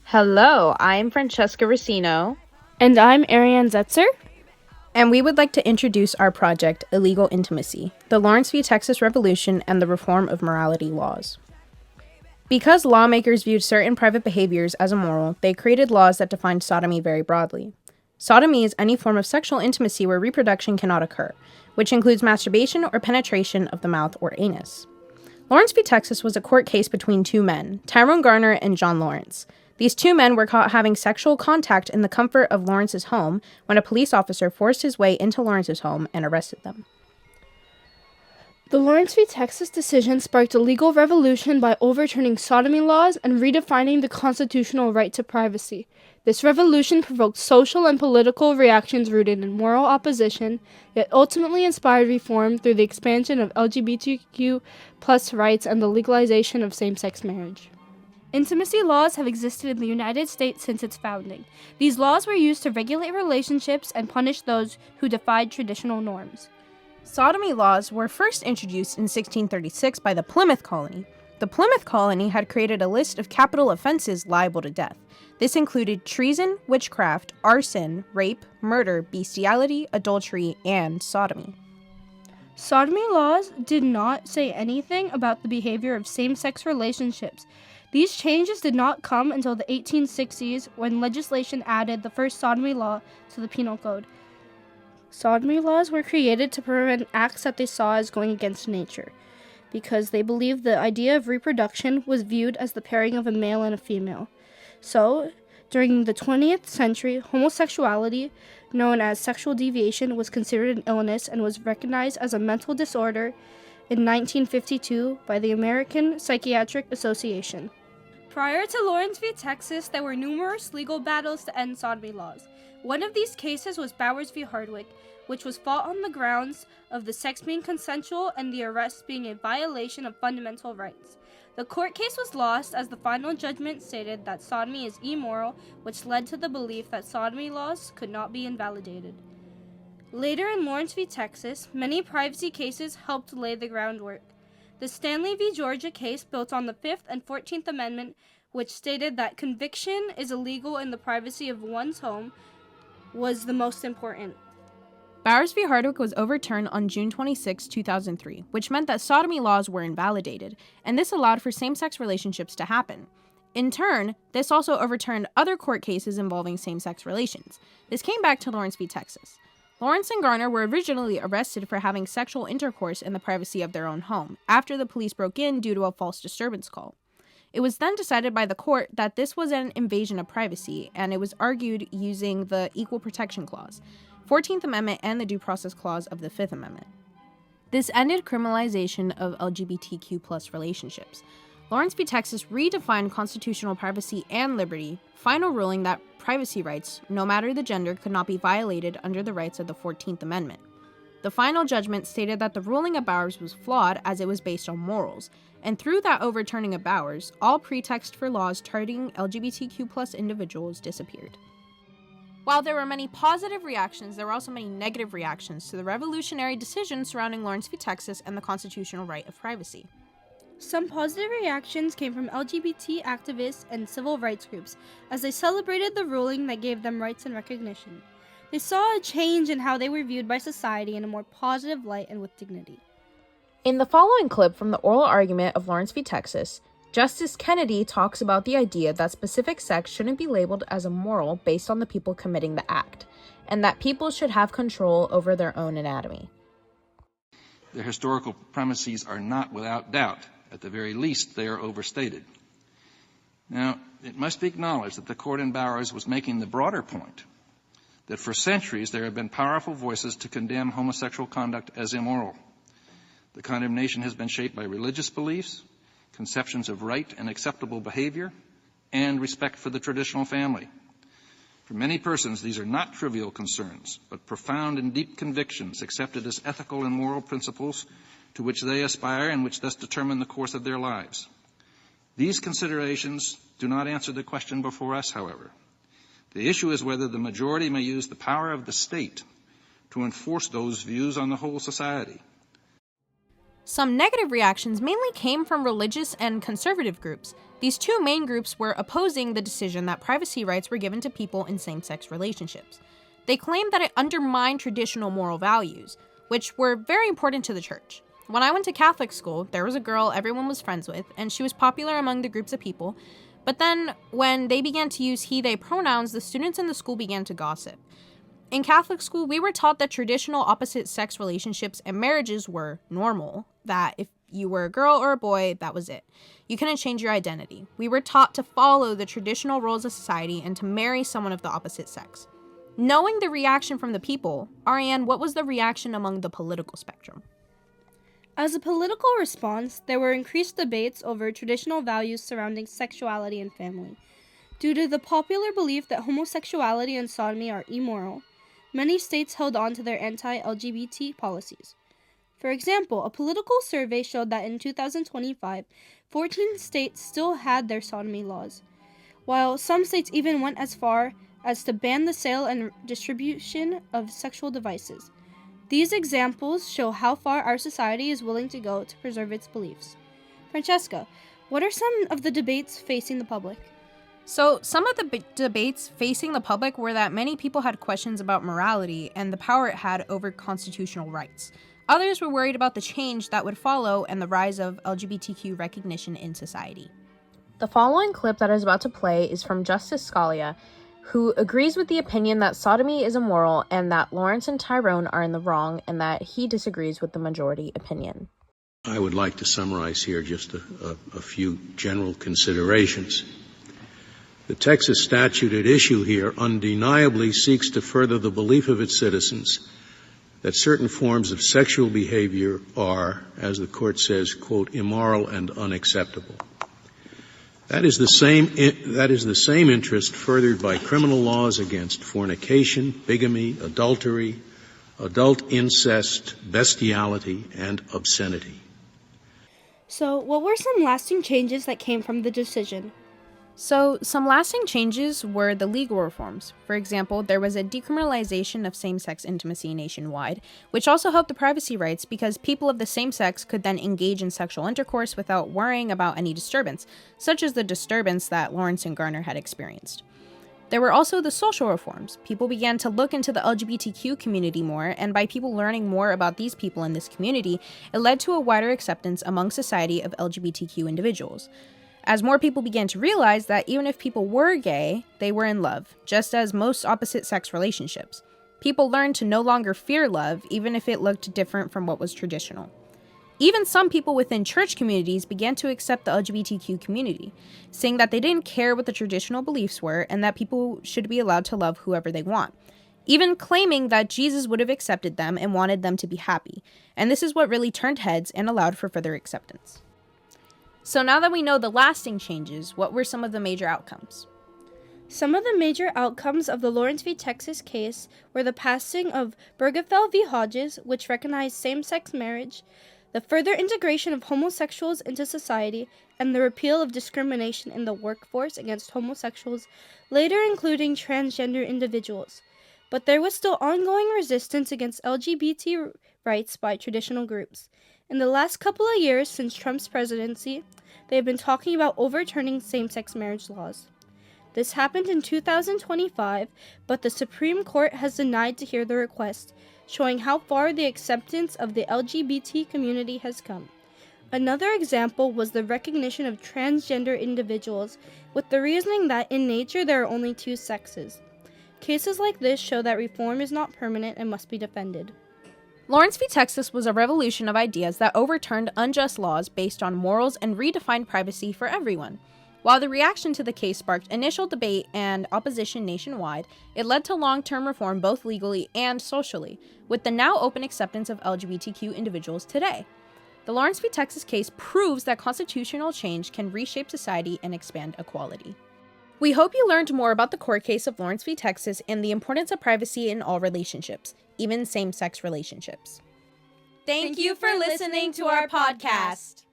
Hello, I'm Francesca Racino. And I'm Ariane Zetzer. And we would like to introduce our project, Illegal Intimacy, the Lawrence v. Texas Revolution and the Reform of Morality Laws. Because lawmakers viewed certain private behaviors as immoral, they created laws that defined sodomy very broadly. Sodomy is any form of sexual intimacy where reproduction cannot occur, which includes masturbation or penetration of the mouth or anus. Lawrence v. Texas was a court case between two men, Tyrone Garner and John Lawrence. These two men were caught having sexual contact in the comfort of Lawrence's home when a police officer forced his way into Lawrence's home and arrested them. The Lawrence v. Texas decision sparked a legal revolution by overturning sodomy laws and redefining the constitutional right to privacy. This revolution provoked social and political reactions rooted in moral opposition, yet ultimately inspired reform through the expansion of LGBTQ+ rights and the legalization of same-sex marriage. Intimacy laws have existed in the United States since its founding. These laws were used to regulate relationships and punish those who defied traditional norms. Sodomy laws were first introduced in 1636 by the Plymouth Colony. The Plymouth Colony had created a list of capital offenses liable to death. This included treason, witchcraft, arson, rape, murder, bestiality, adultery, and sodomy. Sodomy laws did not say anything about the behavior of same-sex relationships. These changes did not come until the 1860s when legislation added the first sodomy law to the Penal Code. Sodomy laws were created to prevent acts that they saw as going against nature, because they believed the idea of reproduction was viewed as the pairing of a male and a female. So, during the 20th century, homosexuality, known as sexual deviation, was considered an illness and was recognized as a mental disorder in 1952 by the American Psychiatric Association. Prior to Lawrence v. Texas, there were numerous legal battles to end sodomy laws. One of these cases was Bowers v. Hardwick, which was fought on the grounds of the sex being consensual and the arrest being a violation of fundamental rights. The court case was lost as the final judgment stated that sodomy is immoral, which led to the belief that sodomy laws could not be invalidated. Later in Lawrence v. Texas, many privacy cases helped lay the groundwork. The Stanley v. Georgia case built on the 5th and 14th Amendment, which stated that conviction is illegal in the privacy of one's home, was the most important. Bowers v. Hardwick was overturned on June 26, 2003, which meant that sodomy laws were invalidated, and this allowed for same-sex relationships to happen. In turn, this also overturned other court cases involving same-sex relations. This came back to Lawrence v. Texas. Lawrence and Garner were originally arrested for having sexual intercourse in the privacy of their own home, after the police broke in due to a false disturbance call. It was then decided by the court that this was an invasion of privacy, and it was argued using the Equal Protection Clause, 14th Amendment, and the Due Process Clause of the 5th Amendment. This ended criminalization of LGBTQ+ relationships. Lawrence v. Texas redefined constitutional privacy and liberty, final ruling that privacy rights, no matter the gender, could not be violated under the rights of the 14th Amendment. The final judgment stated that the ruling of Bowers was flawed as it was based on morals, and through that overturning of Bowers, all pretext for laws targeting LGBTQ+ individuals disappeared. While there were many positive reactions, there were also many negative reactions to the revolutionary decision surrounding Lawrence v. Texas and the constitutional right of privacy. Some positive reactions came from LGBT activists and civil rights groups, as they celebrated the ruling that gave them rights and recognition. They saw a change in how they were viewed by society in a more positive light and with dignity. In the following clip from the oral argument of Lawrence v. Texas, Justice Kennedy talks about the idea that specific sex shouldn't be labeled as immoral based on the people committing the act, and that people should have control over their own anatomy. The historical premises are not without doubt. At the very least, they are overstated. Now, it must be acknowledged that the court in Bowers was making the broader point that for centuries there have been powerful voices to condemn homosexual conduct as immoral. The condemnation has been shaped by religious beliefs, conceptions of right and acceptable behavior, and respect for the traditional family. For many persons, these are not trivial concerns, but profound and deep convictions accepted as ethical and moral principles to which they aspire and which thus determine the course of their lives. These considerations do not answer the question before us, however. The issue is whether the majority may use the power of the state to enforce those views on the whole society. Some negative reactions mainly came from religious and conservative groups. These two main groups were opposing the decision that privacy rights were given to people in same-sex relationships. They claimed that it undermined traditional moral values, which were very important to the church. When I went to Catholic school, there was a girl everyone was friends with, and she was popular among the groups of people. But then, when they began to use he, they pronouns, the students in the school began to gossip. In Catholic school, we were taught that traditional opposite-sex relationships and marriages were normal, that if you were a girl or a boy, that was it. You couldn't change your identity. We were taught to follow the traditional roles of society and to marry someone of the opposite sex. Knowing the reaction from the people, Ariane, what was the reaction among the political spectrum? As a political response, there were increased debates over traditional values surrounding sexuality and family. Due to the popular belief that homosexuality and sodomy are immoral, many states held on to their anti-LGBT policies. For example, a political survey showed that in 2025, 14 states still had their sodomy laws, while some states even went as far as to ban the sale and distribution of sexual devices. These examples show how far our society is willing to go to preserve its beliefs. Francesca, what are some of the debates facing the public? So, some of the debates facing the public were that many people had questions about morality and the power it had over constitutional rights. Others were worried about the change that would follow and the rise of LGBTQ recognition in society. The following clip that is about to play is from Justice Scalia, who agrees with the opinion that sodomy is immoral and that Lawrence and Tyrone are in the wrong, and that he disagrees with the majority opinion. I would like to summarize here just a few general considerations. The Texas statute at issue here undeniably seeks to further the belief of its citizens that certain forms of sexual behavior are, as the court says, quote, immoral and unacceptable. That is the same interest furthered by criminal laws against fornication, bigamy, adultery, adult incest, bestiality, and obscenity. So, what were some lasting changes that came from the decision? So, some lasting changes were the legal reforms. For example, there was a decriminalization of same-sex intimacy nationwide, which also helped the privacy rights because people of the same sex could then engage in sexual intercourse without worrying about any disturbance, such as the disturbance that Lawrence and Garner had experienced. There were also the social reforms. People began to look into the LGBTQ community more, and by people learning more about these people in this community, it led to a wider acceptance among society of LGBTQ individuals. As more people began to realize that even if people were gay, they were in love, just as most opposite-sex relationships. People learned to no longer fear love, even if it looked different from what was traditional. Even some people within church communities began to accept the LGBTQ community, saying that they didn't care what the traditional beliefs were and that people should be allowed to love whoever they want, even claiming that Jesus would have accepted them and wanted them to be happy. And this is what really turned heads and allowed for further acceptance. So now that we know the lasting changes, what were some of the major outcomes? Some of the major outcomes of the Lawrence v. Texas case were the passing of Bergefell v. Hodges, which recognized same-sex marriage, the further integration of homosexuals into society, and the repeal of discrimination in the workforce against homosexuals, later including transgender individuals. But there was still ongoing resistance against LGBT rights by traditional groups. In the last couple of years since Trump's presidency, they have been talking about overturning same-sex marriage laws. This happened in 2025, but the Supreme Court has denied to hear the request, showing how far the acceptance of the LGBT community has come. Another example was the recognition of transgender individuals, with the reasoning that in nature there are only two sexes. Cases like this show that reform is not permanent and must be defended. Lawrence v. Texas was a revolution of ideas that overturned unjust laws based on morals and redefined privacy for everyone. While the reaction to the case sparked initial debate and opposition nationwide, it led to long-term reform both legally and socially, with the now open acceptance of LGBTQ individuals today. The Lawrence v. Texas case proves that constitutional change can reshape society and expand equality. We hope you learned more about the court case of Lawrence v. Texas and the importance of privacy in all relationships, even same-sex relationships. Thank you for listening to our podcast.